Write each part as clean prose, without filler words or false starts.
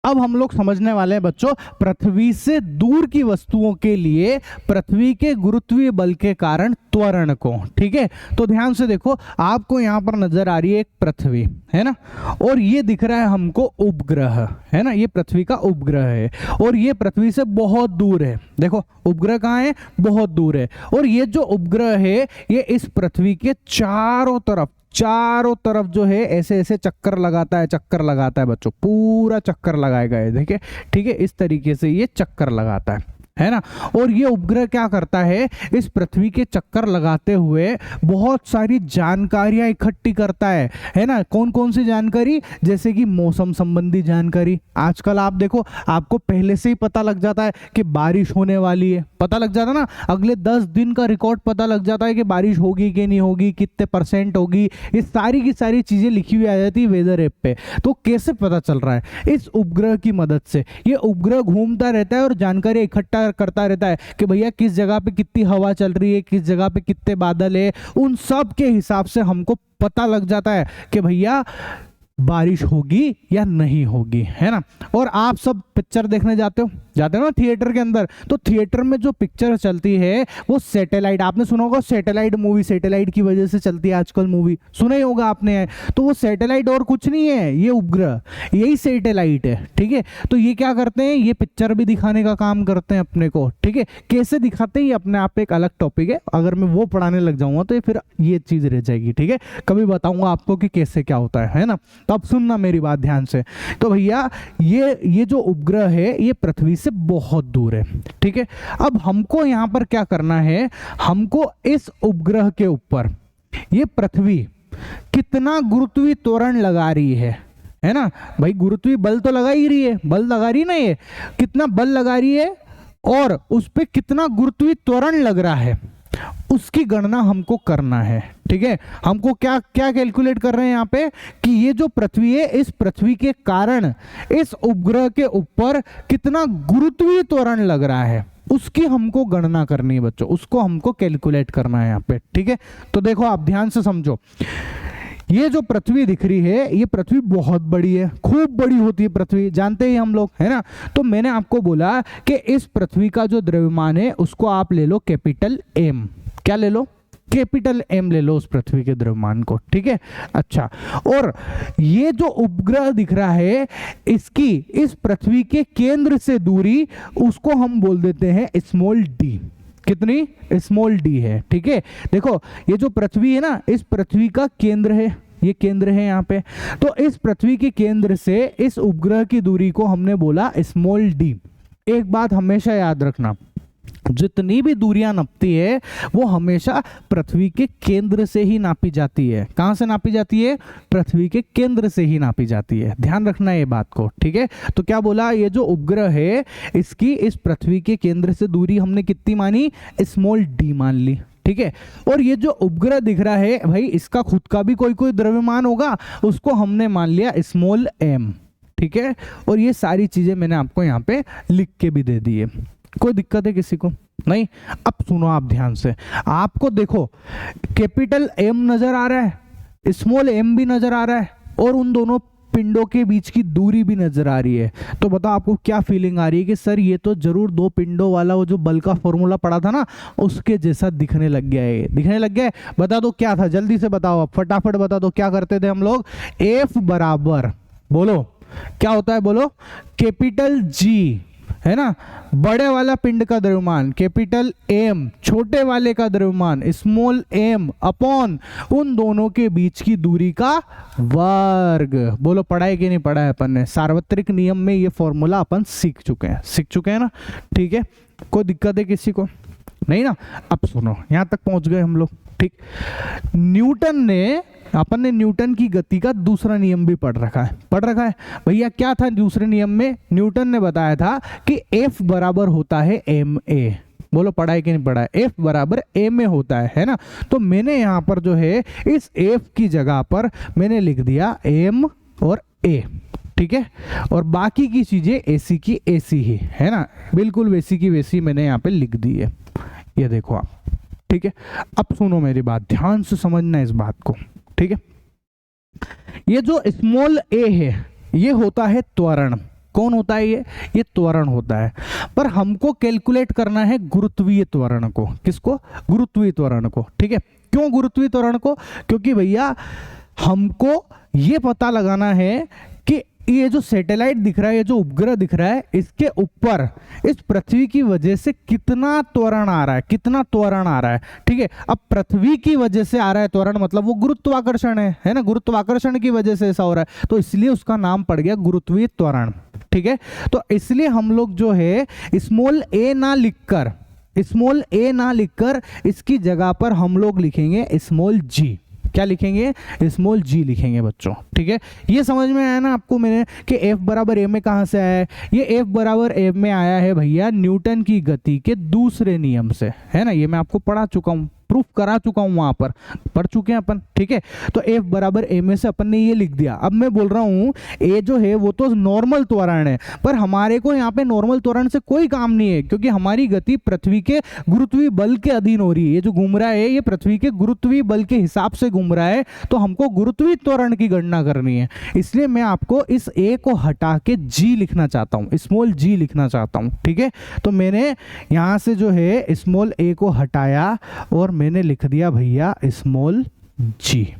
अब हम लोग समझने वाले हैं बच्चों पृथ्वी से दूर की वस्तुओं के लिए पृथ्वी के गुरुत्वीय बल के कारण त्वरण को। ठीक है, तो ध्यान से देखो, आपको यहां पर नजर आ रही है एक पृथ्वी, है ना, और ये दिख रहा है हमको उपग्रह, है ना, ये पृथ्वी का उपग्रह है और ये पृथ्वी से बहुत दूर है। देखो उपग्रह कहाँ है, बहुत दूर है, और ये जो उपग्रह है ये इस पृथ्वी के चारों तरफ जो है ऐसे ऐसे चक्कर लगाता है बच्चों, पूरा चक्कर लगाएगा ये, देखिए, ठीक है, इस तरीके से ये चक्कर लगाता है ना। और ये उपग्रह क्या करता है, इस पृथ्वी के चक्कर लगाते हुए बहुत सारी जानकारियां इकट्ठी करता है ना। कौन कौन सी जानकारी, जैसे कि मौसम संबंधी जानकारी। आजकल आप देखो, आपको पहले से ही पता लग जाता है कि बारिश होने वाली है, पता लग जाता ना, अगले 10 दिन का रिकॉर्ड पता लग जाता है कि बारिश होगी कि नहीं होगी, कितने % होगी, ये सारी की सारी चीजें लिखी हुई आ जाती है वेदर ऐप पे। तो कैसे पता चल रहा है, इस उपग्रह की मदद से। ये उपग्रह घूमता रहता है और जानकारी इकट्ठा करता रहता है कि भैया किस जगह पे कितनी हवा चल रही है, किस जगह पे कितने बादल है, उन सब के हिसाब से हमको पता लग जाता है कि भैया बारिश होगी या नहीं होगी, है ना। और आप सब पिक्चर देखने जाते हो ना थिएटर के अंदर, तो थिएटर में जो पिक्चर चलती है वो सैटेलाइट, आपने सुना होगा सैटेलाइट मूवी, सैटेलाइट की वजह से चलती है आजकल मूवी, सुना ही होगा आपने। तो वो सैटेलाइट और कुछ नहीं है, ये उपग्रह, यही सैटेलाइट है। ठीक है, तो ये क्या करते हैं, ये पिक्चर भी दिखाने का काम करते हैं अपने को। ठीक है, कैसे दिखाते हैं ये अपने आप एक अलग टॉपिक है, अगर मैं वो पढ़ाने लग जाऊंगा तो फिर ये चीज रह जाएगी। ठीक है, कभी बताऊंगा आपको कि कैसे क्या होता है ना। तो अब सुनना मेरी बात ध्यान से। तो भैया ये जो उपग्रह है ये पृथ्वी से बहुत दूर है। ठीक है, अब हमको यहां पर क्या करना है, हमको इस उपग्रह के ऊपर ये पृथ्वी कितना गुरुत्वीय त्वरण लगा रही है ना भाई, गुरुत्वीय बल तो लगा ही रही है, बल लगा रही ना, ये कितना बल लगा रही है और उस पे कितना गुरुत्वीय त्वरण लग रहा है, उसकी गणना हमको करना है। ठीक है, हमको क्या क्या कैलकुलेट कर रहे हैं यहाँ पे कि ये जो पृथ्वी है, इस पृथ्वी के कारण इस उपग्रह के ऊपर कितना गुरुत्वीय त्वरण लग रहा है, उसकी हमको गणना करनी है बच्चों, उसको हमको कैलकुलेट करना है यहाँ पे। ठीक है, तो देखो आप ध्यान से समझो, ये जो पृथ्वी दिख रही है ये पृथ्वी बहुत बड़ी है, खूब बड़ी होती है पृथ्वी, जानते ही हम लोग, है ना। तो मैंने आपको बोला कि इस पृथ्वी का जो द्रव्यमान है उसको आप ले लो कैपिटल M। क्या ले लो, कैपिटल M ले लो उस पृथ्वी के द्रव्यमान को। ठीक है, अच्छा, और ये जो उपग्रह दिख रहा है इसकी इस पृथ्वी के केंद्र से दूरी उसको हम बोल देते हैं स्मॉल d। कितनी, स्मॉल d है। ठीक है, देखो ये जो पृथ्वी है ना, इस पृथ्वी का केंद्र है, ये केंद्र है यहाँ पे, तो इस पृथ्वी के केंद्र से इस उपग्रह की दूरी को हमने बोला स्मॉल d। एक बात हमेशा याद रखना, जितनी भी दूरियां नापती है वो हमेशा पृथ्वी के केंद्र से ही नापी जाती है। कहां से नापी जाती है, पृथ्वी के केंद्र से ही नापी जाती है, ध्यान रखना ये बात को। ठीक है, तो क्या बोला, ये जो उपग्रह है इसकी इस पृथ्वी के केंद्र से दूरी हमने कितनी मानी, स्मॉल d मान ली। ठीक है, और ये जो उपग्रह दिख रहा है भाई, इसका खुद का भी कोई द्रव्यमान होगा, उसको हमने मान लिया स्मॉल m। ठीक है, और ये सारी चीजें मैंने आपको यहाँ पे लिख के भी दे दी है, कोई दिक्कत है किसी को नहीं। अब सुनो आप ध्यान से, आपको देखो कैपिटल M नजर आ रहा है, स्मॉल m भी नजर आ रहा है, और उन दोनों पिंडों के बीच की दूरी भी नजर आ रही है। तो बताओ आपको क्या फीलिंग आ रही है कि सर ये तो जरूर दो पिंडों वाला वो जो बल का फॉर्मूला पढ़ा था ना उसके जैसा दिखने लग गया है, दिखने लग गया है। बता दो क्या था, जल्दी से बताओ, आप फटाफट बता दो क्या करते थे हम लोग। F बराबर, बोलो क्या होता है, बोलो कैपिटल G, है ना, बड़े वाला पिंड का द्रव्यमान, कैपिटल M छोटे वाले का द्रव्यमान स्मॉल m अपॉन उन दोनों के बीच की दूरी का वर्ग। बोलो पढ़ा है कि नहीं पढ़ा है अपन ने, सार्वत्रिक नियम में ये फॉर्मूला अपन सीख चुके हैं ना। ठीक है, कोई दिक्कत है किसी को नहीं ना। अब सुनो, यहां तक पहुंच गए हम लोग। ठीक, अपन ने न्यूटन की गति का दूसरा नियम भी पढ़ रखा है भैया। क्या था दूसरे नियम में, न्यूटन ने बताया था कि F बराबर होता है ma। बोलो पढ़ा है कि नहीं पढ़ा है, F बराबर ma होता है ना। तो मैंने यहाँ पर जो है इस F की जगह पर मैंने लिख दिया m और a। ठीक है, और बाकी की चीजें ऐसी की ऐसी ही है ना, बिल्कुल वैसी की वैसी मैंने यहाँ पे लिख दी है, ये देखो आप। ठीक है, अब सुनो मेरी बात, ध्यान से समझना इस बात को। ठीक है, ये जो स्मॉल a है ये होता है त्वरण, कौन होता है ये त्वरण होता है। पर हमको कैलकुलेट करना है गुरुत्वीय त्वरण को। किसको? गुरुत्वीय त्वरण को। ठीक है, क्यों गुरुत्वीय त्वरण को? क्योंकि भैया हमको ये पता लगाना है कि ये जो सैटेलाइट दिख रहा है, ये जो उपग्रह दिख रहा है, इसके ऊपर इस पृथ्वी की वजह से कितना त्वरण आ रहा है, कितना त्वरण आ रहा है। ठीक है, अब पृथ्वी की वजह से आ रहा है त्वरण, मतलब वो गुरुत्वाकर्षण है ना, गुरुत्वाकर्षण की वजह से ऐसा हो रहा है, तो इसलिए उसका नाम पड़ गया गुरुत्वीय त्वरण। ठीक है, तो इसलिए हम लोग जो है स्मॉल ए ना लिखकर इसकी जगह पर हम लोग लिखेंगे स्मॉल जी। क्या लिखेंगे? स्मॉल जी लिखेंगे बच्चों। ठीक है, ये समझ में आया ना आपको मैंने कि F बराबर ए में कहाँ से आया है? ये F बराबर ए में आया है भैया न्यूटन की गति के दूसरे नियम से, है ना। ये मैं आपको पढ़ा चुका हूँ, प्रूफ करा चुका हूं, वहां पर पढ़ चुके हैं अपन। ठीक है, तो F बराबर ए में से अपन ने ये लिख दिया। अब मैं बोल रहा हूं ए जो है वो तो नॉर्मल त्वरण है, पर हमारे को यहाँ पे नॉर्मल त्वरण से कोई काम नहीं है, क्योंकि हमारी गति पृथ्वी के गुरुत्वीय बल के अधीन हो रही है। ये जो घूम रहा है ये पृथ्वी के गुरुत्वीय बल के हिसाब से घूम रहा है, तो हमको गुरुत्वीय त्वरण की गणना करनी है। इसलिए मैं आपको इस ए को हटा के जी लिखना चाहता हूँ, स्मॉल जी लिखना चाहता हूँ। ठीक है, तो मैंने यहाँ से जो है स्मॉल ए को हटाया और मैंने लिख दिया भैया स्मॉल जी।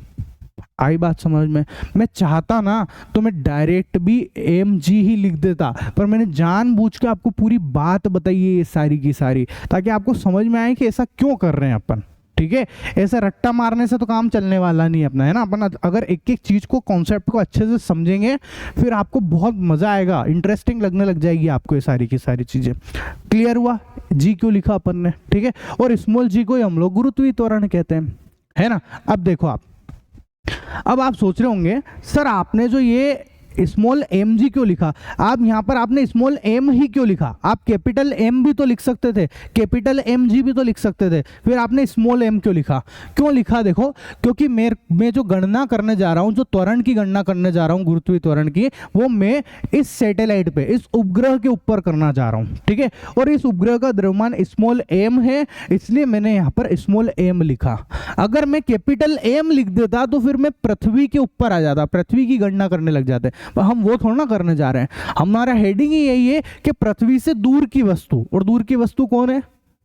आई बात समझ में? मैं चाहता ना तो मैं डायरेक्ट भी एम जी ही लिख देता, पर मैंने जानबूझ के आपको पूरी बात बताई है ये सारी की सारी, ताकि आपको समझ में आए कि ऐसा क्यों कर रहे हैं अपन। ठीक है, ऐसा रट्टा मारने से तो काम चलने वाला नहीं अपना, है ना। अपन अगर एक एक चीज को, कॉन्सेप्ट को अच्छे से समझेंगे, फिर आपको बहुत मजा आएगा, इंटरेस्टिंग लगने लग जाएगी आपको ये सारी की सारी चीजें। क्लियर हुआ? जी क्यों लिखा अपन ने? ठीक है, और स्मॉल जी को हम लोग गुरुत्वीय त्वरण कहते हैं, है ना। अब देखो अब आप सोच रहे होंगे सर आपने जो ये स्मॉल एम जी क्यों लिखा? आप यहाँ पर आपने स्मॉल एम ही क्यों लिखा? आप कैपिटल एम भी तो लिख सकते थे, कैपिटल एम जी भी तो लिख सकते थे, फिर आपने स्मॉल एम क्यों लिखा? क्यों लिखा? देखो, क्योंकि मैं जो गणना करने जा रहा हूँ, जो त्वरण की गणना करने जा रहा हूँ, गुरुत्वीय त्वरण की, वो मैं इस सैटेलाइट पे, इस उपग्रह के ऊपर करना जा रहा हूँ। ठीक है, और इस उपग्रह का द्रव्यमान स्मॉल एम है, इसलिए मैंने यहाँ पर स्मॉल एम लिखा। अगर मैं कैपिटल एम लिख देता तो फिर मैं पृथ्वी के ऊपर आ जाता, पृथ्वी की गणना करने लग जाते। हम वो थोड़ा ना करने जा रहे हैं, हमारा हेडिंग ही यही है कि पृथ्वी से दूर की वस्तु, और दूर की वस्तु कौन है?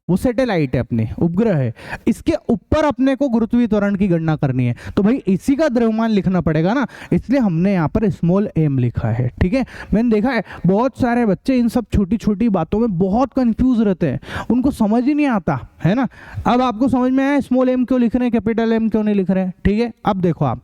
वो सैटेलाइट है, अपने उपग्रह है, इसके ऊपर अपने को गुरुत्वीय त्वरण की गणना करनी है, तो भाई इसी का द्रव्यमान लिखना पड़ेगा ना, इसलिए हमने यहाँ पर स्मॉल एम लिखा है। ठीक है, मैंने देखा है बहुत सारे बच्चे इन सब छोटी छोटी बातों में बहुत कंफ्यूज रहते हैं, उनको समझ ही नहीं आता, है ना। अब आपको समझ में आया स्मॉल एम क्यों लिख रहे हैं, कैपिटल एम क्यों नहीं लिख रहे हैं? ठीक है, अब देखो आप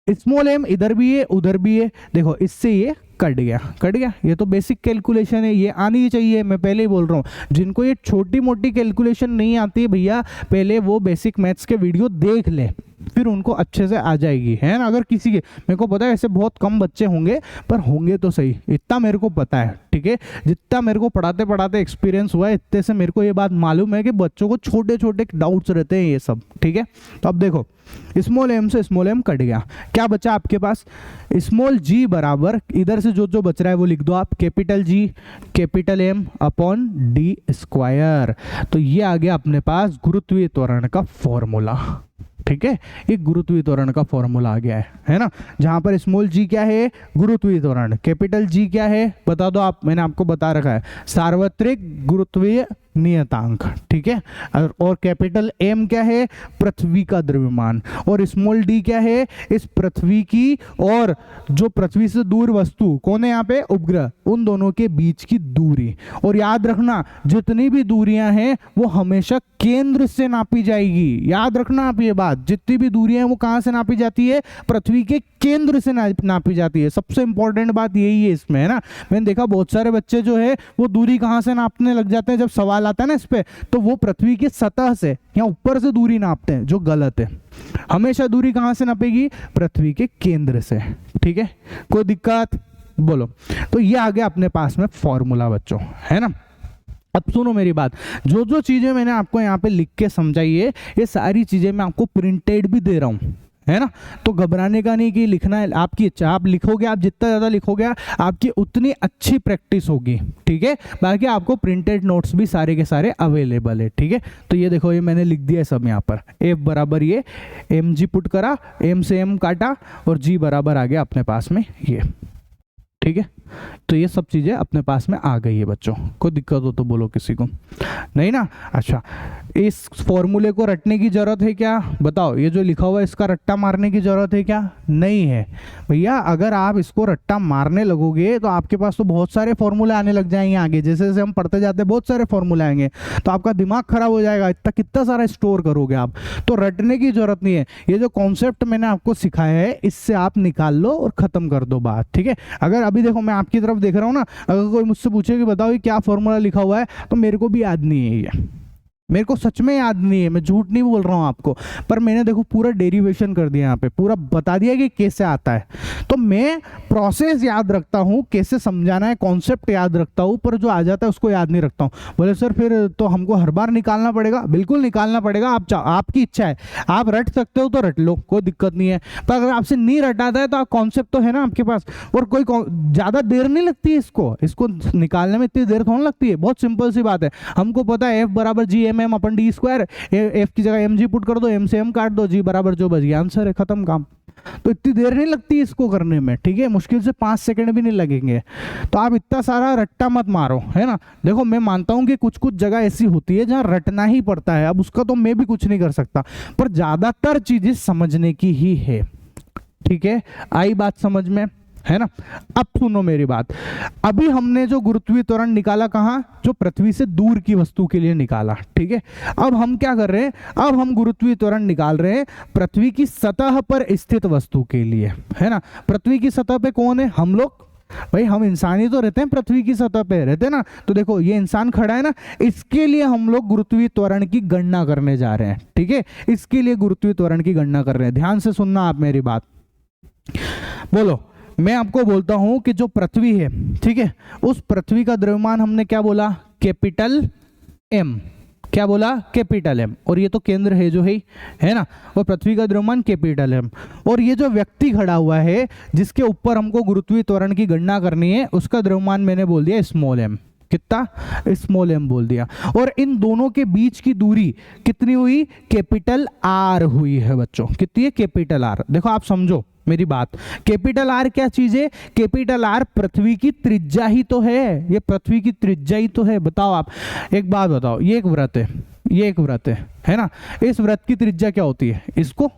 स्मॉल एम इधर भी है उधर भी है, देखो इससे ये कट गया। ये तो बेसिक कैलकुलेशन है, ये आनी चाहिए, मैं पहले ही बोल रहा हूँ। जिनको ये छोटी मोटी कैलकुलेशन नहीं आती है भैया, पहले वो बेसिक मैथ्स के वीडियो देख ले, फिर उनको अच्छे से आ जाएगी, है ना। अगर किसी के, मेरे को पता है ऐसे बहुत कम बच्चे होंगे, पर होंगे तो सही, इतना मेरे को पता है। ठीक है, जितना मेरे को पढ़ाते पढ़ाते एक्सपीरियंस हुआ है, इतने से मेरे को ये बात मालूम है कि बच्चों को छोटे छोटे डाउट्स रहते हैं ये सब। ठीक है, तो अब देखो स्मॉल एम से स्मॉल एम कट गया, क्या बचा आपके पास? स्मॉल जी बराबर, इधर से जो जो बच रहा है वो लिख दो आप, capital G capital M upon D square. तो ये आ गया अपने पास गुरुत्वीय त्वरण का फॉर्मूला। ठीक है, ये गुरुत्वीय त्वरण का फॉर्मूला आ गया है ना। जहां पर स्मॉल जी क्या है? गुरुत्वीय त्वरण। कैपिटल जी क्या है बता दो आप, मैंने आपको बता रखा है, सार्वत्रिक गुरुत्वीय नियतांक। ठीक है, और कैपिटल एम क्या है? पृथ्वी का द्रव्यमान। और स्मॉल डी क्या है? इस पृथ्वी की और जो पृथ्वी से दूर वस्तु, कौन है यहाँ पे? उपग्रह, उन दोनों के बीच की दूरी। और याद रखना जितनी भी दूरियां हैं वो हमेशा केंद्र से नापी जाएगी। याद रखना आप ये बात, जितनी भी दूरियां हैं वो कहां से नापी जाती है? पृथ्वी के केंद्र से नापी जाती है। सबसे इंपॉर्टेंट बात यही है इसमें, है ना। मैंने देखा बहुत सारे बच्चे जो है वो दूरी कहां से नापने लग जाते हैं, जब सवाल आता है ना इस पे, तो वो पृथ्वी की सतह से या ऊपर से दूरी नापते हैं, जो गलत है। हमेशा दूरी कहां से नापेगी? पृथ्वी के केंद्र से। ठीक है, कोई दिक्कत? बोलो। तो ये आ गया अपने पास में फॉर्मूला बच्चों, है ना। अब सुनो मेरी बात, जो जो चीजें मैंने आपको यहाँ पे लिख के समझाई है, ये सारी चीजें मैं आपको प्रिंटेड भी दे रहा हूँ, है ना। तो घबराने का नहीं कि लिखना है, आपकी इच्छा, आप लिखोगे, आप जितना ज़्यादा लिखोगे आपकी उतनी अच्छी प्रैक्टिस होगी। ठीक है, बाकी आपको प्रिंटेड नोट्स भी सारे के सारे अवेलेबल है। ठीक है, तो ये देखो, ये मैंने लिख दिया सब यहाँ पर, एफ बराबर ये एम जी पुट करा, एम से एम काटा, और जी बराबर आ गया अपने पास में ये। ठीक है, तो ये सब चीज़ें अपने पास में आ गई है बच्चों। कोई दिक्कत हो तो बोलो किसी को, नहीं ना। अच्छा, इस फॉर्मूले को रटने की ज़रूरत है क्या? बताओ, ये जो लिखा हुआ है इसका रट्टा मारने की ज़रूरत है क्या? नहीं है भैया। अगर आप इसको रट्टा मारने लगोगे तो आपके पास तो बहुत सारे फॉर्मूले आने लग जाएंगे आगे, जैसे जैसे हम पढ़ते जाते हैं बहुत सारे फॉर्मूले आएंगे, तो आपका दिमाग खराब हो जाएगा। इतना कितना सारा स्टोर करोगे आप? तो रटने की जरूरत नहीं है। ये जो कॉन्सेप्ट मैंने आपको सिखाया है इससे आप निकाल लो और खत्म कर दो बात, ठीक है। अगर अभी देखो मैं आपकी तरफ देख रहा हूँ ना, अगर कोई मुझसे पूछे कि बताओ ये क्या फॉर्मूला लिखा हुआ है, तो मेरे को भी याद नहीं है ये, मेरे को सच में याद नहीं है, मैं झूठ नहीं बोल रहा हूँ आपको। पर मैंने देखो पूरा डेरिवेशन कर दिया यहाँ पे, पूरा बता दिया कि कैसे आता है। तो मैं प्रोसेस याद रखता हूँ, कैसे समझाना है, कॉन्सेप्ट याद रखता हूँ, पर जो आ जाता है उसको याद नहीं रखता हूँ। बोले सर फिर तो हमको हर बार निकालना पड़ेगा? बिल्कुल निकालना पड़ेगा। आपकी इच्छा है, आप रट सकते हो तो रट लो, कोई दिक्कत नहीं है। पर अगर आपसे नहीं रटाता है तो आप कॉन्सेप्ट तो है ना आपके पास, और कोई ज़्यादा देर नहीं लगती है इसको निकालने में, इतनी देर थोड़ा लगती है। बहुत सिंपल सी बात है, हमको पता है F बराबर G M M upon D square, F की जगह एम जी पुट कर दो, एम से एम काट दो, जी बराबर जो बच गया आंसर है, खत्म काम। तो इतनी देर नहीं लगती इसको करने में, ठीक है। मुश्किल से 5 सेकंड भी नहीं लगेंगे। तो आप इतना सारा रट्टा मत मारो, है ना। देखो मैं मानता हूं कि कुछ कुछ जगह ऐसी होती है जहां रटना ही पड़ता है, अब उसका तो मैं भी कुछ नहीं कर सकता, पर ज्यादातर चीजें समझने की ही है, ठीक है। आई बात समझ में, है ना। अब सुनो मेरी बात, अभी हमने जो गुरुत्वीय त्वरण निकाला कहाँ? जो पृथ्वी से दूर की वस्तु के लिए निकाला, ठीक है। अब हम क्या कर रहे हैं? अब हम गुरुत्वीय त्वरण निकाल रहे हैं पृथ्वी की सतह पर स्थित वस्तु के लिए, है ना। पृथ्वी की सतह पे कौन है? हम लोग। भाई हम इंसान ही तो रहते हैं, पृथ्वी की सतह पे रहते हैं ना। तो देखो ये इंसान खड़ा है ना, इसके लिए हम लोग गुरुत्वीय त्वरण की गणना करने जा रहे हैं, ठीक है। इसके लिए गुरुत्वीय त्वरण की गणना कर रहे हैं। ध्यान से सुनना आप मेरी बात। बोलो, मैं आपको बोलता हूं कि जो पृथ्वी है, ठीक है, उस पृथ्वी का द्रव्यमान हमने क्या बोला? Capital M. क्या बोला? Capital M. और ये तो केंद्र है जो है ना, और पृथ्वी का द्रव्यमान कैपिटल एम। और ये जो व्यक्ति खड़ा हुआ है जिसके ऊपर हमको गुरुत्वीय त्वरण की गणना करनी है, उसका द्रव्यमान मैंने बोल दिया स्मॉल एम। कितना? स्मॉल एम बोल दिया। और इन दोनों के बीच की दूरी कितनी हुई? कैपिटल आर हुई है बच्चों। कितनी है? Capital R. देखो आप समझो मेरी बात, कैपिटल आर क्या चीज है? कैपिटल आर पृथ्वी की त्रिज्या ही तो है, ये पृथ्वी की त्रिज्या ही तो है। बताओ आप एक बात बताओ, ये एक वृत्त है, ये एक वृत्त है ना। इस वृत्त की त्रिज्या क्या होती है? इसको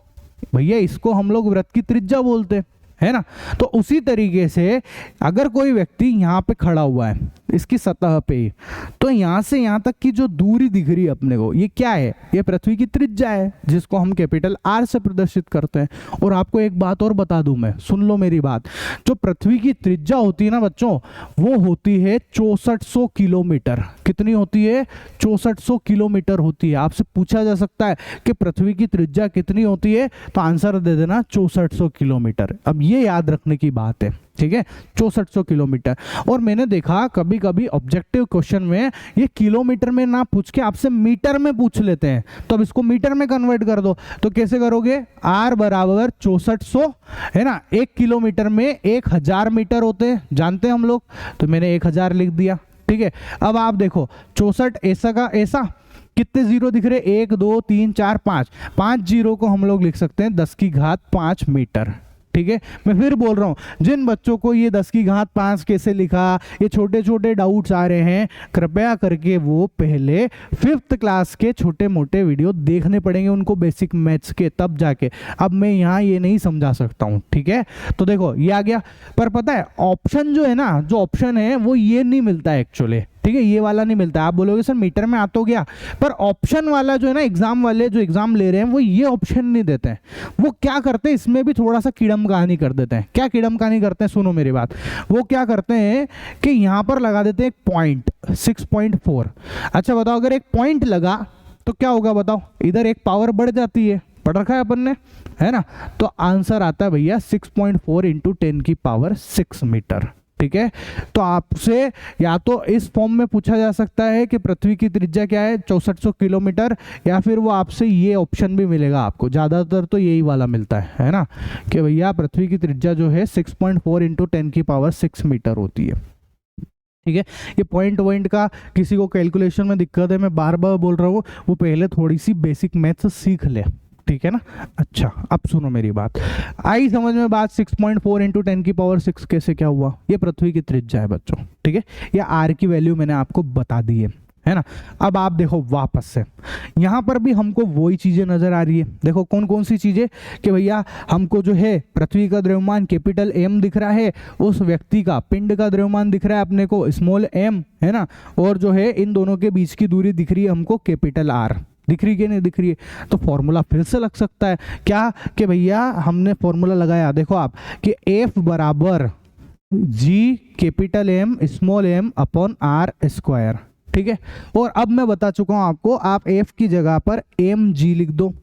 भैया, इसको हम लोग वृत्त की त्रिज्या बोलते हैं, है ना। तो उसी तरीके से अगर कोई व्यक्ति यहाँ पे खड़ा हुआ है इसकी सतह पे, तो यहाँ से यहाँ तक की जो दूरी दिख रही है अपने को, ये क्या है? ये पृथ्वी की त्रिज्या है, जिसको हम कैपिटल आर से प्रदर्शित करते हैं। और आपको एक बात और बता दूं मैं, सुन लो मेरी बात, जो पृथ्वी की त्रिज्या होती है ना बच्चों, वो होती है 6400 किलोमीटर। कितनी होती है? 6400 किलोमीटर होती है। आपसे पूछा जा सकता है कि पृथ्वी की त्रिज्या कितनी होती है, तो आंसर दे देना 6400 किलोमीटर। अब ये याद रखने की बात है, ठीक है, 6400 किलोमीटर। और मैंने देखा कभी कभी ऑब्जेक्टिव क्वेश्चन में ये किलोमीटर में ना पूछ के आपसे मीटर में पूछ लेते हैं, तो अब इसको मीटर में कन्वर्ट कर दो। तो कैसे करोगे? R बराबर 6400, है ना। 1 किलोमीटर में 1000 मीटर होते हैं, जानते हैं हम लोग, तो मैंने 1000 लिख दिया, ठीक है। अब आप देखो 64 ऐसा का ऐसा, कितने जीरो दिख रहे? 1 2 3 4 5, 5 जीरो को हम लोग लिख सकते हैं 10 की घात 5 मीटर, ठीक है। मैं फिर बोल रहा हूँ, जिन बच्चों को ये 10 की घात 5 कैसे लिखा, ये छोटे छोटे डाउट्स आ रहे हैं, कृपया करके वो पहले 5th क्लास के छोटे मोटे वीडियो देखने पड़ेंगे उनको, बेसिक मैथ्स के, तब जाके। अब मैं यहाँ ये नहीं समझा सकता हूँ, ठीक है। तो देखो ये आ गया। पर पता है ऑप्शन जो है ना, जो ऑप्शन है वो ये नहीं मिलता है एक्चुअली, ठीक है, ये वाला नहीं मिलता। आप बोलोगे सर मीटर में आ तो गया, पर ऑप्शन वाला जो है ना, एग्जाम वाले जो एग्जाम ले रहे हैं वो ये ऑप्शन नहीं देते हैं। वो क्या करते हैं, इसमें भी थोड़ा सा कीड़म कहानी कर देते हैं। क्या कीड़म कहानी करते हैं? सुनो मेरी बात। वो क्या करते हैं कि यहाँ पर लगा देते हैं एक पॉइंट 6.4। अच्छा बताओ, अगर एक पॉइंट लगा तो क्या होगा बताओ? इधर एक पावर बढ़ जाती है, पढ़ रखा है अपन ने, है ना। तो आंसर आता है भैया 6.4 इंटू 10 की पावर 6 मीटर, ठीक है। तो आपसे या तो इस फॉर्म में पूछा जा सकता है कि पृथ्वी की त्रिज्या क्या है, 6400 किलोमीटर, या फिर वो आपसे ये ऑप्शन भी मिलेगा आपको, ज्यादातर तो यही वाला मिलता है ना, कि भैया पृथ्वी की त्रिज्या जो है 6.4 इंटू 10 की पावर 6 मीटर होती है, ठीक है। ये पॉइंट का किसी को कैलकुलेशन में दिक्कत है, मैं बार बार बोल रहा हूँ, वो पहले थोड़ी सी बेसिक मैथ्स सीख ले, ठीक है ना। अच्छा अब सुनो मेरी बात, आई समझ में बात। 6.4 इंटू 10⁶ कैसे क्या हुआ, ये पृथ्वी की त्रिज्या है बच्चों, ठीक है। ये आर की वैल्यू मैंने आपको बता दी है ना। अब आप देखो वापस से यहां पर भी हमको वही चीजें नजर आ रही है। देखो कौन कौन सी चीजें, कि भैया हमको जो है पृथ्वी का द्रव्यमान कैपिटल एम दिख रहा है, उस व्यक्ति का पिंड का द्रव्यमान दिख रहा है अपने को स्मॉल एम, है ना, और जो है इन दोनों के बीच की दूरी दिख रही है हमको कैपिटल आर। दिख रही है नहीं दिख रही है, तो फॉर्मूला फिर से लग सकता है क्या, कि भैया हमने फॉर्मूला लगाया, देखो आप, कि एफ बराबर G capital M small M upon R square, ठीक है। और अब मैं बता चुका हूं आपको, आप एफ की जगह पर एम जी लिख दो,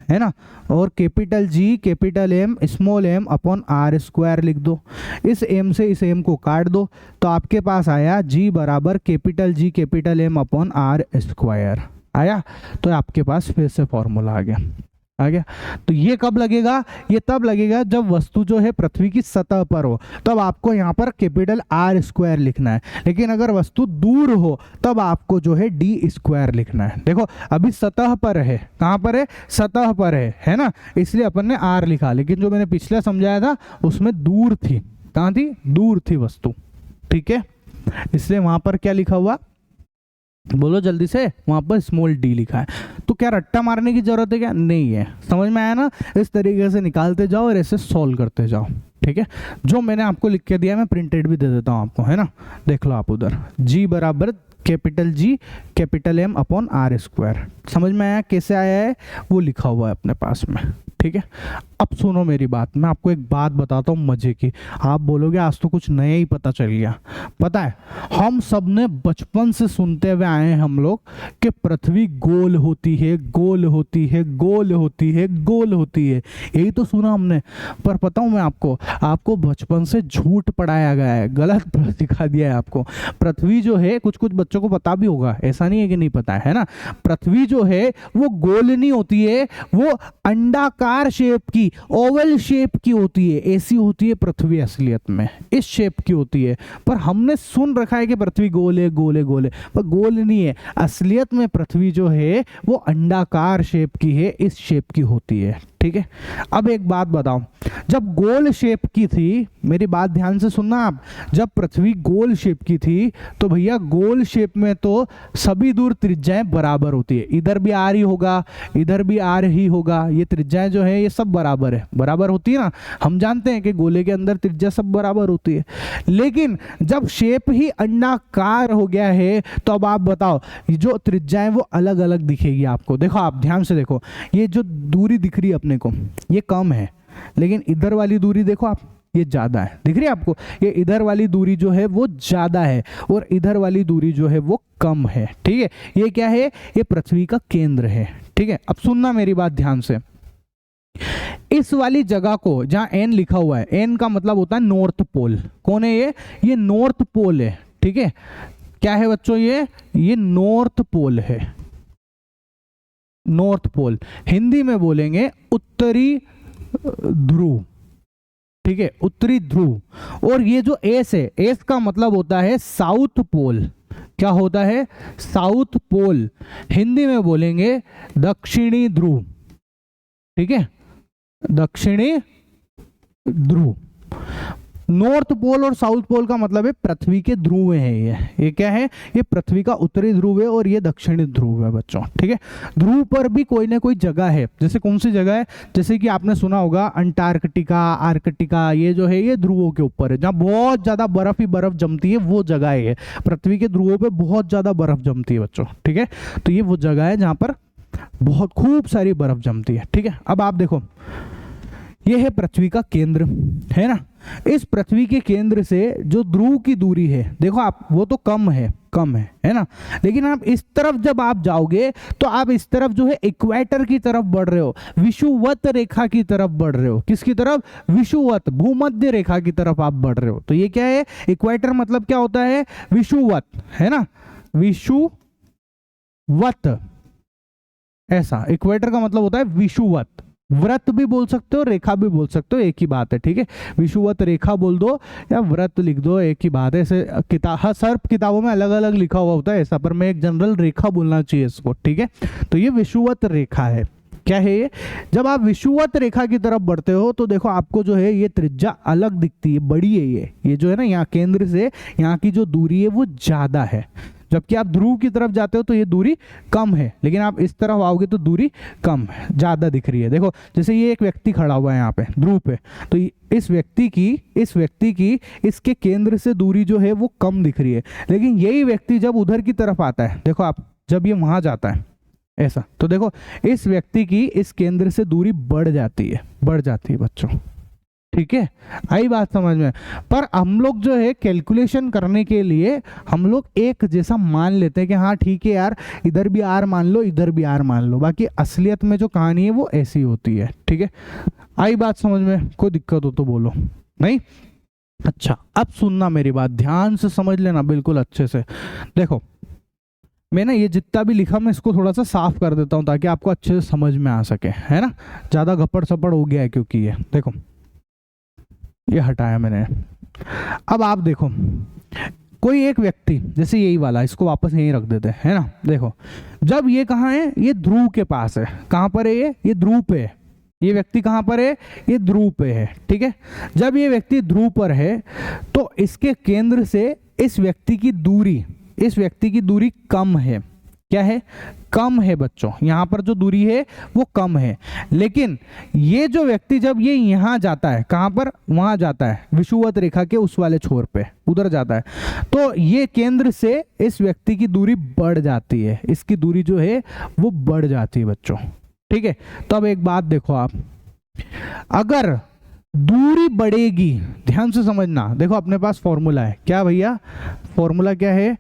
है ना, और capital G capital M small M upon R square लिख दो। इस एम से इस एम को काट दो, तो आपके पास आया जी बराबर capital G capital M upon R square आया। तो आपके पास फिर से फॉर्मूला आ गया। तो ये कब लगेगा, ये तब लगेगा जब वस्तु जो है पृथ्वी की सतह पर हो, तब आपको यहाँ पर कैपिटल आर स्क्वायर लिखना है। लेकिन अगर वस्तु दूर हो तब आपको जो है डी स्क्वायर लिखना है। देखो अभी सतह पर है, कहाँ पर है, सतह पर है ना, इसलिए अपन ने आर लिखा। लेकिन जो मैंने पिछले समझाया था उसमें दूर थी, कहाँ थी, दूर थी वस्तु, ठीक है, इसलिए वहां पर क्या लिखा हुआ, बोलो जल्दी से, वहां पर स्मॉल डी लिखा है। तो क्या रट्टा मारने की जरूरत है क्या, नहीं है, समझ में आया ना। इस तरीके से निकालते जाओ और ऐसे सॉल्व करते जाओ, ठीक है। जो मैंने आपको लिख के दिया मैं प्रिंटेड भी दे देता हूं आपको, है ना, देख लो आप उधर, जी बराबर capital G capital M upon R square, समझ में आया कैसे आया है, वो लिखा हुआ है अपने पास में, ठीक है। अब सुनो मेरी बात, मैं आपको एक बात बताता हूँ मजे की, आप बोलोगे आज तो कुछ नया ही पता चल गया। पता है हम सब ने बचपन से सुनते हुए आए हैं हम लोग कि पृथ्वी गोल होती है, गोल होती है, गोल होती है, गोल होती है, यही तो सुना हमने। पर पता हूँ मैं आपको बचपन से झूठ पढ़ाया गया है, गलत सिखा दिया है आपको। पृथ्वी जो है, कुछ कुछ बच्चों को पता भी होगा, ऐसा नहीं है कि नहीं पता है ना, पृथ्वी जो है वो गोल नहीं होती है, वो अंडाकार शेप की, ओवल शेप की होती है, ऐसी होती है पृथ्वी असलियत में, इस शेप की होती है। पर हमने सुन रखा है कि पृथ्वी गोल है, गोल है, गोल है, पर गोल नहीं है। असलियत में पृथ्वी जो है वो अंडाकार शेप की है, इस शेप की होती है, ठीक है। अब एक बात बताओ, जब गोल शेप की थी, मेरी बात ध्यान से सुनना आप, जब पृथ्वी गोल शेप की थी तो भैया गोल शेप में तो सभी दूर त्रिज्याएं बराबर होती है, इधर भी आर ही होगा, इधर भी आर ही होगा, ये त्रिज्याएं जो है ये सब बराबर है, बराबर होती है ना। हम जानते हैं कि गोले के अंदर त्रिज्या सब बराबर होती है। लेकिन जब शेप ही अंडाकार हो गया है तो अब आप बताओ, जो त्रिज्याएं वो अलग अलग दिखेगी आपको। देखो आप ध्यान से देखो, ये जो दूरी दिख रही है अपने को ये कम है, लेकिन इधर वाली दूरी देखो आप, ये ज्यादा है, दिख रही है आपको, ये इधर वाली दूरी जो है वो ज्यादा है और इधर वाली दूरी जो है वो कम है, ठीक है। ये क्या है, ये पृथ्वी का केंद्र है, ठीक है। अब सुनना मेरी बात ध्यान से, इस वाली जगह को जहां एन लिखा हुआ है, एन का मतलब होता है नॉर्थ पोल, कौन है ये नॉर्थ पोल है, ठीक है। क्या है बच्चों, ये नॉर्थ पोल है, नॉर्थ पोल, हिंदी में बोलेंगे उत्तरी ध्रुव, ठीक है, उत्तरी ध्रुव। और ये जो एस है, एस का मतलब होता है साउथ पोल, क्या होता है, साउथ पोल, हिंदी में बोलेंगे दक्षिणी ध्रुव, ठीक है, दक्षिणी ध्रुव। नॉर्थ पोल और साउथ पोल का मतलब है पृथ्वी के ध्रुव है, ये क्या है, ये पृथ्वी का उत्तरी ध्रुव है और ये दक्षिणी ध्रुव है बच्चों, ठीक है। ध्रुव पर भी कोई ना कोई जगह है, जैसे कौन सी जगह है, जैसे कि आपने सुना होगा अंटार्कटिका, आर्कटिका, ये जो है ये ध्रुवों के ऊपर है, जहाँ बहुत ज्यादा बर्फ ही बर्फ जमती है, वो जगह है ये। पृथ्वी के ध्रुवों पे बहुत ज्यादा बर्फ जमती है बच्चों, ठीक है। तो ये वो जगह है जहां पर बहुत खूब सारी बर्फ जमती है, ठीक है। अब आप देखो, ये है पृथ्वी का केंद्र, है ना। इस पृथ्वी के केंद्र से जो ध्रुव की दूरी है, देखो आप, वो तो कम है ना। लेकिन आप इस तरफ जब आप जाओगे तो आप इस तरफ जो है इक्वेटर की तरफ बढ़ रहे हो, विषुवत रेखा की तरफ बढ़ रहे हो। किसकी तरफ, विषुवत, भूमध्य रेखा की तरफ आप बढ़ रहे हो। तो ये क्या है, इक्वेटर मतलब क्या होता है, विषुवत, है ना, विषुवत, ऐसा इक्वेटर का मतलब होता है विषुवत। व्रत भी बोल सकते हो, रेखा भी बोल सकते हो, एक ही बात है, ठीक है। विषुवत रेखा बोल दो या व्रत लिख दो, एक ही बात है। ऐसे सर्प किताबों में अलग अलग लिखा हुआ होता है ऐसा, पर मैं एक जनरल रेखा बोलना चाहिए इसको, ठीक है। तो ये विषुवत रेखा है, क्या है ये? जब आप विषुवत रेखा की तरफ बढ़ते हो तो देखो आपको जो है ये त्रिज्या अलग दिखती है, बड़ी है ये जो है ना, यहाँ केंद्र से यहाँ की जो दूरी है वो ज्यादा है, जबकि आप ध्रुव की तरफ जाते हो तो ये दूरी कम है, लेकिन आप इस तरफ आओगे तो दूरी कम है, ज्यादा दिख रही है। देखो जैसे ये एक व्यक्ति खड़ा हुआ है यहाँ पे ध्रुव पे, तो इस व्यक्ति की इसके केंद्र से दूरी जो है वो कम दिख रही है, लेकिन यही व्यक्ति जब उधर की तरफ आता है, देखो आप जब ये वहां जाता है ऐसा, तो देखो इस व्यक्ति की इस केंद्र से दूरी बढ़ जाती है बच्चों। ठीक है, आई बात समझ में? पर हम लोग जो है कैलकुलेशन करने के लिए हम लोग एक जैसा मान लेते हैं कि हाँ ठीक है यार, इधर भी आर मान लो, इधर भी आर मान लो, बाकी असलियत में जो कहानी है वो ऐसी होती है। ठीक है, आई बात समझ में? कोई दिक्कत हो तो बोलो। नहीं? अच्छा, अब सुनना मेरी बात, ध्यान से समझ लेना बिल्कुल अच्छे से। देखो मैं ना ये जितना भी लिखा मैं इसको थोड़ा सा साफ कर देता हूँ ताकि आपको अच्छे से समझ में आ सके, है ना? ज़्यादा घपड़ सपड़ हो गया है क्योंकि ये देखो ये हटाया मैंने। अब आप देखो कोई एक व्यक्ति जैसे यही वाला, इसको वापस यहीं रख देते हैं, है ना? देखो जब ये कहाँ है, ये ध्रुव के पास है। कहाँ पर है ये ध्रुव पे है। ये व्यक्ति कहाँ पर है, ये ध्रुव पे है। ठीक है, जब ये व्यक्ति ध्रुव पर है तो इसके केंद्र से इस व्यक्ति की दूरी कम है। क्या है? कम है बच्चों, यहाँ पर जो दूरी है वो कम है, लेकिन ये जो व्यक्ति जब ये यहाँ जाता है, कहाँ पर? वहां जाता है, विषुवत रेखा के उस वाले छोर पे उधर जाता है, तो ये केंद्र से इस व्यक्ति की दूरी बढ़ जाती है, इसकी दूरी जो है वो बढ़ जाती है बच्चों। ठीक है, तो अब एक बात देखो आप, अगर दूरी बढ़ेगी, ध्यान से समझना, देखो अपने पास फॉर्मूला है। क्या भैया? फॉर्मूला क्या है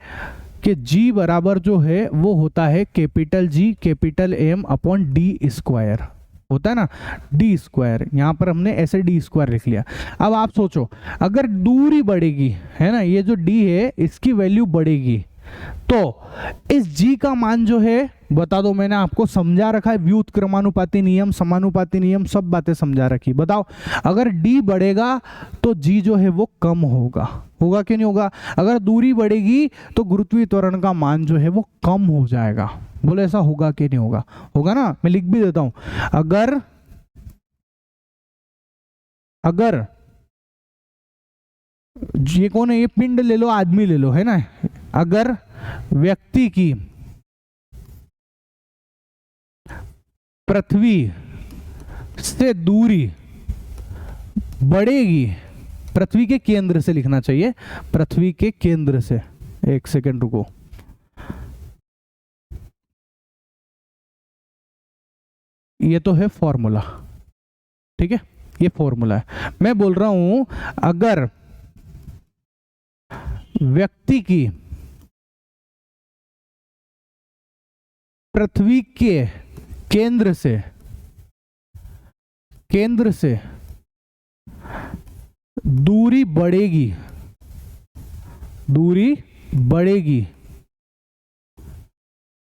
कि G बराबर जो है वो होता है capital G capital M upon D square, होता है ना, D स्क्वायर। यहाँ पर हमने ऐसे D स्क्वायर लिख लिया। अब आप सोचो अगर दूरी बढ़ेगी, है ना, ये जो D है इसकी वैल्यू बढ़ेगी, तो इस G का मान जो है, बता दो, मैंने आपको समझा रखा है, व्युत्क्रमानुपाती नियम, समानुपाती नियम, सब बातें समझा रखी। बताओ अगर D बढ़ेगा तो G जो है वो कम होगा कि नहीं होगा? अगर दूरी बढ़ेगी तो गुरुत्वीय त्वरण का मान जो है वो कम हो जाएगा। बोले ऐसा होगा कि नहीं होगा? होगा ना, मैं लिख भी देता हूं। अगर ये कौन है, ये पिंड ले लो, आदमी ले लो, है ना, अगर व्यक्ति की पृथ्वी से दूरी बढ़ेगी, पृथ्वी के केंद्र से लिखना चाहिए, पृथ्वी के केंद्र से, एक सेकंड रुको, ये तो है फॉर्मूला। ठीक है, ये फॉर्मूला है। मैं बोल रहा हूं अगर व्यक्ति की पृथ्वी के केंद्र से दूरी बढ़ेगी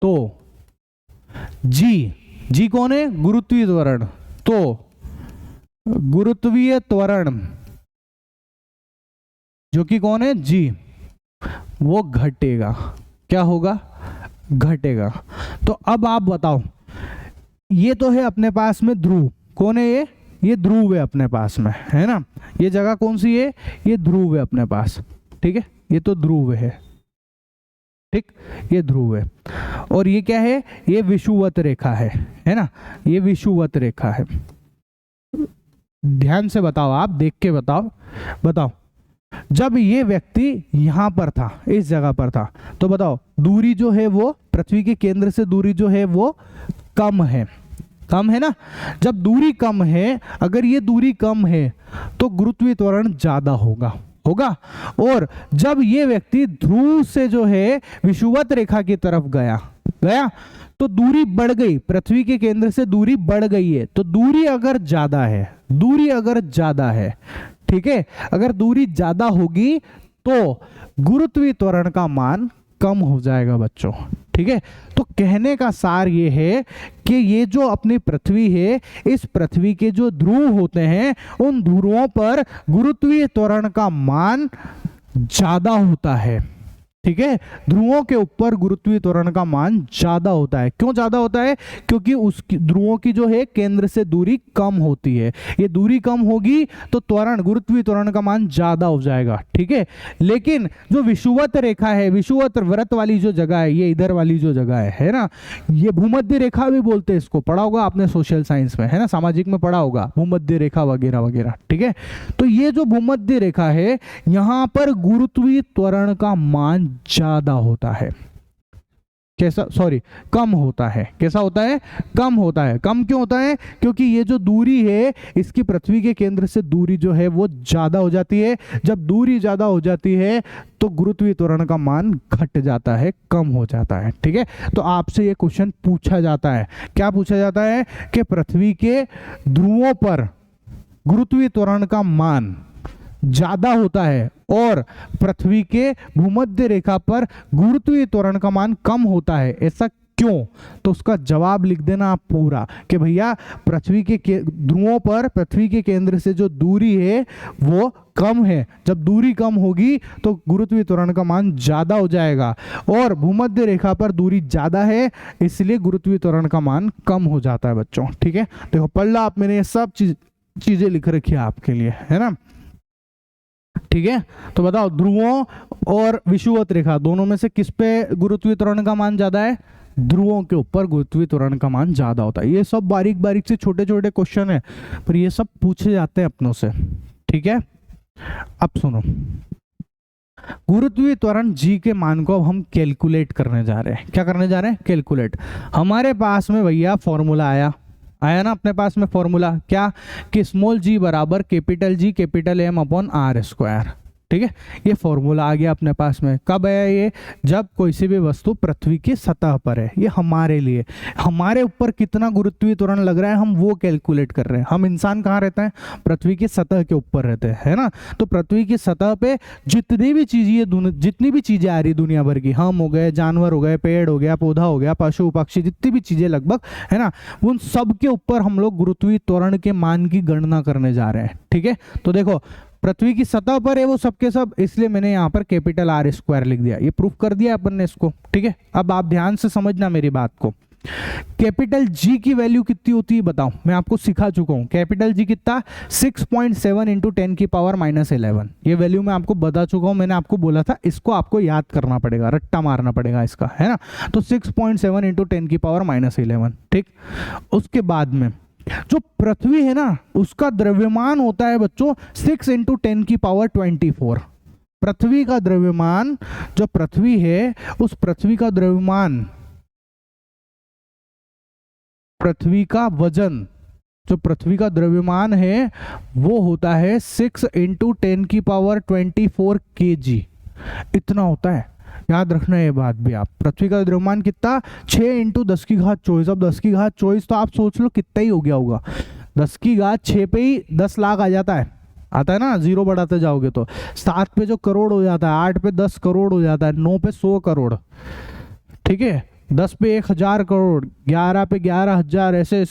तो जी कौन है? गुरुत्वीय त्वरण। तो गुरुत्वीय त्वरण जो कि कौन है? जी, वो घटेगा। क्या होगा? घटेगा। तो अब आप बताओ, ये तो है अपने पास में ध्रुव, कौन है ये ध्रुव है अपने पास में, है ना? ये जगह कौन सी है? ये ध्रुव है अपने पास। ठीक है, ये तो ध्रुव है। ठीक, ये ध्रुव है, और ये क्या है? ये विषुवत रेखा है ना, ये विषुवत रेखा है। ध्यान से बताओ, आप देख के बताओ जब ये व्यक्ति यहां पर था, इस जगह पर था, तो बताओ दूरी जो है वो पृथ्वी के केंद्र से दूरी जो है वो कम है ना? जब दूरी कम है, अगर ये दूरी कम है तो गुरुत्वीय त्वरण ज्यादा होगा। और जब ये व्यक्ति ध्रुव से जो है विषुवत रेखा की तरफ गया तो दूरी बढ़ गई, पृथ्वी के केंद्र से दूरी बढ़ गई है। तो दूरी अगर ज्यादा है, ठीक है, अगर दूरी ज्यादा होगी तो गुरुत्वीय त्वरण का मान कम हो जाएगा बच्चों। ठीक है, तो कहने का सार ये है कि ये जो अपनी पृथ्वी है, इस पृथ्वी के जो ध्रुव होते हैं, उन ध्रुवों पर गुरुत्वीय त्वरण का मान ज्यादा होता है। ठीक है, ध्रुवों के ऊपर गुरुत्वीय त्वरण का मान ज्यादा होता है। क्यों ज्यादा होता है? क्योंकि उसकी ध्रुवों की जो है केंद्र से दूरी कम होती है। ये दूरी कम होगी तो त्वरण, गुरुत्वीय त्वरण का मान ज्यादा हो जाएगा। ठीक है, लेकिन जो विषुवत रेखा है, विषुवत व्रत वाली जो जगह है, ये इधर वाली जो जगह है ना, ये भूमध्य रेखा भी बोलते हैं इसको, पढ़ा होगा आपने सोशल साइंस में, है ना, सामाजिक में पढ़ा होगा भूमध्य रेखा वगैरह वगैरह। ठीक है, तो ये जो भूमध्य रेखा है, यहां पर गुरुत्वीय त्वरण का मान ज्यादा होता है। कैसा, सॉरी, कम होता है। कैसा होता है? कम होता है। कम क्यों होता है? क्योंकि ये जो दूरी है, इसकी पृथ्वी के केंद्र से दूरी जो है वो ज्यादा हो जाती है। जब दूरी ज्यादा हो जाती है तो गुरुत्वीय त्वरण का मान घट जाता है, कम हो जाता है। ठीक है, तो आपसे ये क्वेश्चन पूछा जाता है। क्या पूछा जाता है? कि पृथ्वी के ध्रुवों पर गुरुत्वीय त्वरण का मान ज्यादा होता है और पृथ्वी के भूमध्य रेखा पर गुरुत्वीय त्वरण का मान कम होता है, ऐसा क्यों? तो उसका जवाब लिख देना आप पूरा कि भैया पृथ्वी के ध्रुवों पर पृथ्वी के केंद्र से जो दूरी है वो कम है। जब दूरी कम होगी तो गुरुत्वीय त्वरण का मान ज्यादा हो जाएगा, और भूमध्य रेखा पर दूरी ज्यादा है, इसलिए गुरुत्वीय त्वरण का मान कम हो जाता है बच्चों। ठीक है, देखो पढ़ लो आप, मैंने ये सब चीजें लिख रखी है आपके लिए, है ना। ठीक है, तो बताओ ध्रुवों और विषुवत रेखा दोनों में से किस पे गुरुत्वीय त्वरण का मान ज्यादा है? ध्रुवों के ऊपर गुरुत्वीय त्वरण का मान ज्यादा होता है। ये सब बारीक बारीक से छोटे छोटे क्वेश्चन है, पर ये सब पूछे जाते हैं अपनों से। ठीक है, अब सुनो, गुरुत्वीय त्वरण जी के मान को अब हम कैलकुलेट करने जा रहे हैं। क्या करने जा रहे हैं? कैलकुलेट। हमारे पास में भैया फॉर्मूला आया ना अपने पास में फॉर्मूला, क्या? कि स्मॉल जी बराबर capital G capital M upon R square. ठीक है, ये फॉर्मूला आ गया अपने पास में। कब आया ये? जब कोई सी भी वस्तु पृथ्वी की सतह पर है। ये हमारे लिए, हमारे ऊपर कितना गुरुत्वीय त्वरण लग रहा है हम वो कैलकुलेट कर रहे हैं। हम इंसान कहाँ रहते हैं? पृथ्वी की सतह के ऊपर रहते हैं, है ना। तो पृथ्वी की सतह पे जितनी भी चीजें आ रही दुनिया भर की, हम हो गए, जानवर हो गए, पेड़ हो गया, पौधा हो गया, पशु पक्षी, जितनी भी चीजें लगभग, है ना, उन सब के ऊपर हम लोग गुरुत्वीय त्वरण के मान की गणना करने जा रहे हैं। ठीक है, तो देखो पृथ्वी की सतह पर है वो सबके सब, इसलिए मैंने यहाँ पर कैपिटल आर स्क्वायर लिख दिया। ये प्रूफ कर दिया अपन ने इसको। ठीक है, अब आप ध्यान से समझना मेरी बात को। कैपिटल जी की वैल्यू कितनी होती है बताओ? मैं आपको सिखा चुका हूँ। कैपिटल जी कितना? 6.7 इंटू 10 की पावर -11। ये वैल्यू मैं आपको बता चुका हूँ। मैंने आपको बोला था इसको आपको याद करना पड़ेगा, रट्टा मारना पड़ेगा इसका, है ना। तो 6.7 इंटू 10 की पावर -11। ठीक, उसके बाद में जो पृथ्वी है ना, उसका द्रव्यमान होता है बच्चों 6 इंटू 10 की पावर 24। पृथ्वी का द्रव्यमान, जो पृथ्वी है उस पृथ्वी का द्रव्यमान, पृथ्वी का वजन, जो पृथ्वी का द्रव्यमान है वो होता है 6 इंटू 10 की पावर 24 kg। इतना होता है, याद रखना ये बात भी आप। पृथ्वी का द्रव्यमान कितना? 6 इंटू 10 की घात 24। अब 10 की घात 24 तो आप सोच लो कितना ही हो गया होगा। 10 की घात 6 पे ही 10 लाख आ जाता है ना, जीरो बढ़ाते जाओगे तो। 7 पे जो करोड़ हो जाता है, 8 पे 10 करोड़ हो जाता है, 9 पे 100 करोड़। ठीक है, 10 पे 1000 करोड़, 11 पे 11,000, ऐसे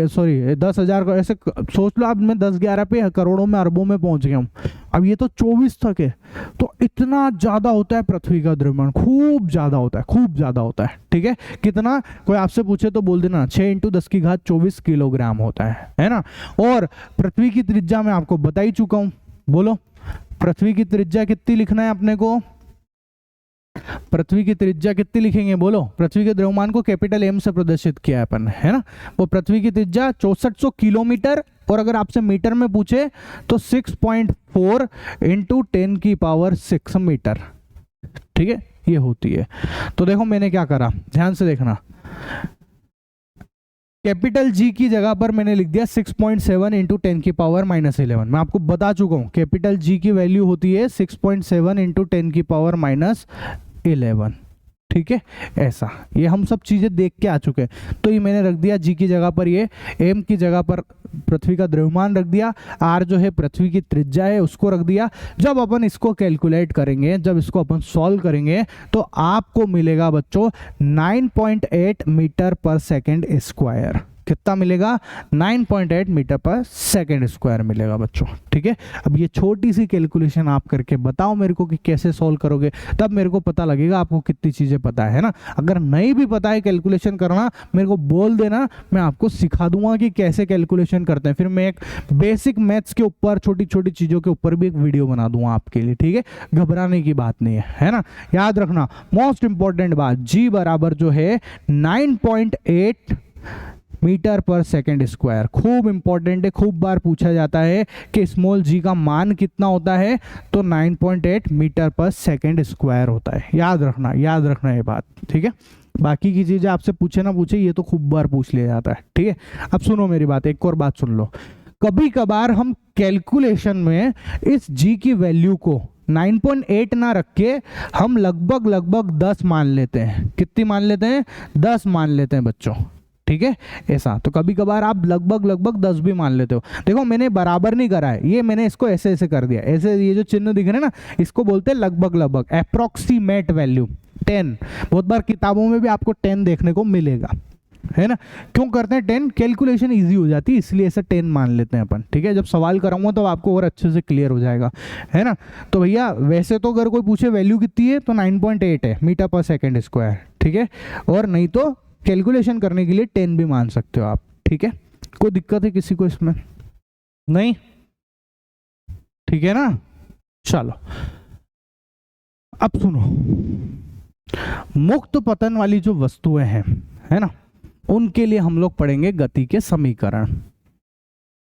सॉरी 10,000, ऐसे सोच लो आप। मैं 10-11 पे करोड़ों में अरबों में पहुंच गया हूँ। अब ये तो 24 तक है। तो इतना ज्यादा होता है पृथ्वी का द्रव्यमान, खूब ज्यादा होता है, खूब ज्यादा होता है। ठीक है, कितना? कोई आपसे पूछे तो बोल देना 6 इंटू 10 की घात 24 किलोग्राम होता है ना। और पृथ्वी की त्रिज्या मैं आपको बता ही चुका हूं। बोलो पृथ्वी की त्रिज्या कितनी लिखना है अपने को? पृथ्वी की त्रिज्या कितनी लिखेंगे? बोलो। पृथ्वी के द्रव्यमान को कैपिटल एम से प्रदर्शित किया है अपन, है ना। वो पृथ्वी की त्रिज्या 6400 किलोमीटर, और अगर आपसे मीटर में पूछे तो 6.4 इंटू 10 की पावर 6 मीटर। ठीक है, ये होती है। तो देखो मैंने क्या करा, ध्यान से देखना। कैपिटल जी की जगह पर मैंने लिख दिया 6.7 इंटू 10 की पावर -11। मैं आपको बता चुका हूं कैपिटल जी की वैल्यू होती है 6.7 इंटू 10 की पावर -11। ठीक है, ऐसा ये हम सब चीजें देख के आ चुके हैं। तो ये मैंने रख दिया जी की जगह पर, ये एम की जगह पर पृथ्वी का द्रव्यमान रख दिया, आर जो है पृथ्वी की त्रिज्या है उसको रख दिया। जब अपन इसको कैलकुलेट करेंगे, जब इसको अपन सॉल्व करेंगे तो आपको मिलेगा बच्चों 9.8 मीटर पर सेकेंड स्क्वायर। कितना मिलेगा? 9.8 मीटर पर सेकेंड स्क्वायर मिलेगा बच्चों। ठीक है, अब ये छोटी सी कैलकुलेशन आप करके बताओ मेरे को कि कैसे सॉल्व करोगे, तब मेरे को पता लगेगा आपको कितनी चीजें पता है ना। अगर नहीं भी पता है कैलकुलेशन करना, मेरे को बोल देना, मैं आपको सिखा दूंगा कि कैसे कैलकुलेशन करते हैं। फिर मैं एक बेसिक मैथ्स के ऊपर, छोटी छोटी चीजों के ऊपर भी एक वीडियो बना दूंगा आपके लिए। ठीक है, घबराने की बात नहीं है ना। याद रखना मोस्ट इंपॉर्टेंट बात, जी बराबर जो है 9.8 मीटर पर सेकेंड स्क्वायर। खूब इंपॉर्टेंट है, खूब बार पूछा जाता है कि स्मॉल जी का मान कितना होता है, तो 9.8 मीटर पर सेकेंड स्क्वायर होता है। याद रखना ये बात। ठीक है, बाकी की चीजें आपसे पूछे ना पूछे, ये तो खूब बार पूछ लिया जाता है। ठीक है, अब सुनो मेरी बात, एक और बात सुन लो। कभी कभार हम कैलकुलेशन में इस जी की वैल्यू को 9.8 ना रख के हम लगभग 10 मान लेते हैं। कितनी मान लेते हैं? 10 मान लेते हैं बच्चों। ठीक है, ऐसा तो कभी कभार आप लगभग 10 भी मान लेते हो। देखो मैंने बराबर नहीं करा है, ये मैंने इसको ऐसे कर दिया, ऐसे ये जो चिन्ह दिख रहे हैं ना, इसको बोलते हैं लगभग, अप्रोक्सीमेट वैल्यू 10। बहुत बार किताबों में भी आपको 10 देखने को मिलेगा, है ना। क्यों करते हैं 10? कैलकुलेशन इजी हो जाती है, इसलिए ऐसा 10 मान लेते हैं अपन। ठीक है, जब सवाल कराऊंगा तो आपको और अच्छे से क्लियर हो जाएगा, है ना। तो भैया वैसे तो अगर कोई पूछे वैल्यू कितनी है तो 9.8 है मीटर पर सेकेंड स्क्वायर। ठीक है, और नहीं तो कैलकुलेशन करने के लिए 10 भी मान सकते हो आप। ठीक है, कोई दिक्कत है किसी को इसमें? नहीं, ठीक है ना। चलो अब सुनो, मुक्त पतन वाली जो वस्तुएं हैं, है ना, उनके लिए हम लोग पढ़ेंगे गति के समीकरण।